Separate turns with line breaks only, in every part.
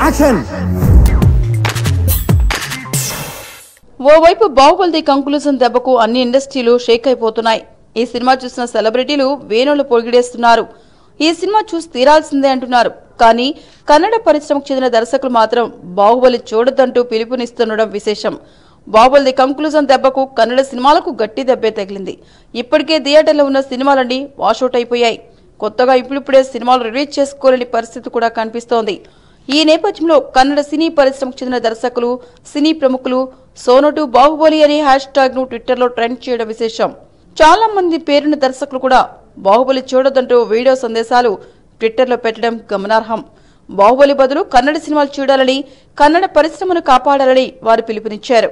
Action.
ఓవైపు Baahubali conclusion దెబ్బకు అన్ని ఇండస్ట్రీలు షేక్ అయిపోతున్నాయి. ఈ సినిమా చూసిన సెలబ్రిటీలు వేణులు పొగిడేస్తున్నారు. ఈ సినిమా చూసి తీరాల్సిందే అంటున్నారు. కానీ కన్నడ పరిశ్రమకు చెందిన దర్శకులు మాత్రం బాహుబలి చూడొద్దంటూ పిలుపునిస్తుండడం విశేషం. బాహుబలి కంక్లూజన్ దెబ్బకు కన్నడ సినిమాలకు గట్టి దెబ్బే తగిలింది. ఇప్పటికే థియేటర్లో ఉన్న సినిమాలన్నీ వాషౌట్ అయిపోయాయి. కొత్తగా ఇప్పుడిప్పుడే సినిమాలు రిలీజ్ చేసుకోలేని పరిస్థితి కూడా కనిపిస్తోంది. ఈ నేపథ్యంలో కన్నడ సినీ పరిశ్రమకు చెందిన దర్శకులు, సినీ ప్రముఖులు సోనోటు బాహుబలి అనే హ్యాష్ ట్యాగ్ ను ట్విట్టర్లో ట్రెండ్ చేయడం విశేషం. చాలా మంది పేరున్న దర్శకులు కూడా బాహుబలి చూడొద్దంటూ వీడియో సందేశాలు ట్విట్టర్లో పెట్టడం గమనార్హం. బాహుబలి బదులు కన్నడ సినిమాలు చూడాలని, కన్నడ పరిశ్రమను కాపాడాలని వారు పిలుపునిచ్చారు.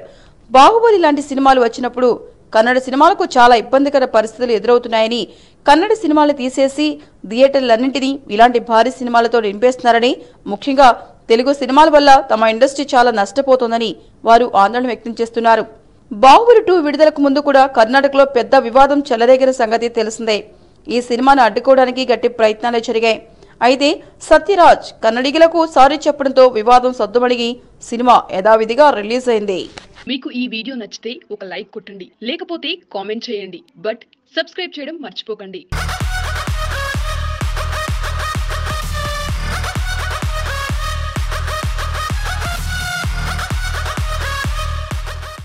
బాహుబలి లాంటి సినిమాలు వచ్చినప్పుడు కన్నడ సినిమాలకు చాలా ఇబ్బందికర పరిస్థితులు ఎదురవుతున్నాయని, కన్నడ సినిమాలు తీసేసి థియేటర్లన్నింటినీ ఇలాంటి భారీ సినిమాలతో నింపేస్తున్నారని, ముఖ్యంగా తెలుగు సినిమాల వల్ల తమ ఇండస్ట్రీ చాలా నష్టపోతోందని వారు ఆందోళన వ్యక్తం చేస్తున్నారు. బాహుబలి 2 విడుదలకు ముందు కూడా కర్ణాటకలో పెద్ద వివాదం చెలరేగిన సంగతి తెలిసిందే. ఈ సినిమాను అడ్డుకోవడానికి గట్టి ప్రయత్నాలే జరిగాయి. అయితే సత్యరాజ్ కన్నడిగులకు సారీ చెప్పడంతో వివాదం సద్దుమణిగి సినిమా యథావిధిగా రిలీజ్ అయింది.
మీకు ఈ వీడియో నచ్చితే ఒక లైక్ కొట్టండి, లేకపోతే కామెంట్ చేయండి. బట్ సబ్స్క్రైబ్ చేయడం మర్చిపోకండి.